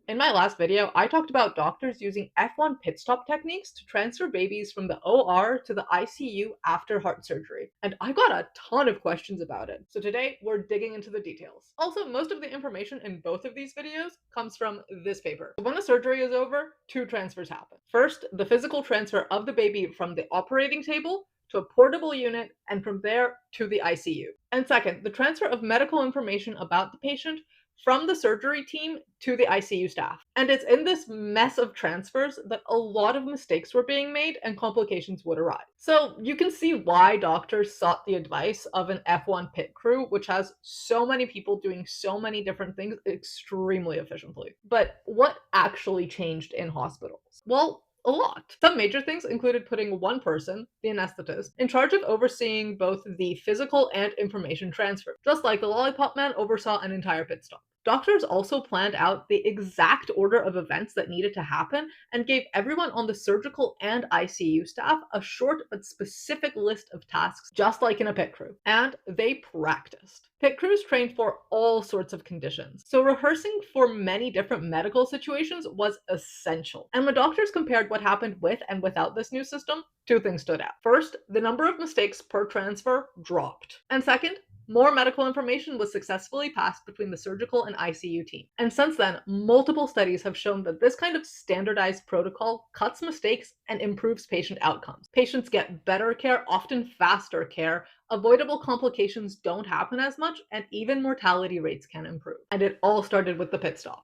In my last video, I talked about doctors using F1 pit stop techniques to transfer babies from the OR to the ICU after heart surgery, and I got a ton of questions about it. So today, we're digging into the details. Also, most of the information in both of these videos comes from this paper. When the surgery is over, two transfers happen. First, the physical transfer of the baby from the operating table to a portable unit, and from there to the ICU. And second, the transfer of medical information about the patient from the surgery team to the ICU staff. And it's in this mess of transfers that a lot of mistakes were being made and complications would arise. So you can see why doctors sought the advice of an F1 pit crew, which has so many people doing so many different things extremely efficiently. But what actually changed in hospitals? Well, a lot. Some major things included putting one person, the anesthetist, in charge of overseeing both the physical and information transfer, just like the Lollipop Man oversaw an entire pit stop. Doctors also planned out the exact order of events that needed to happen and gave everyone on the surgical and ICU staff a short but specific list of tasks, just like in a pit crew. And they practiced. Pit crews trained for all sorts of conditions, so rehearsing for many different medical situations was essential. And when doctors compared what happened with and without this new system, two things stood out. First, the number of mistakes per transfer dropped. And second, more medical information was successfully passed between the surgical and ICU team. And since then, multiple studies have shown that this kind of standardized protocol cuts mistakes and improves patient outcomes. Patients get better care, often faster care, avoidable complications don't happen as much, and even mortality rates can improve. And it all started with the pit stop.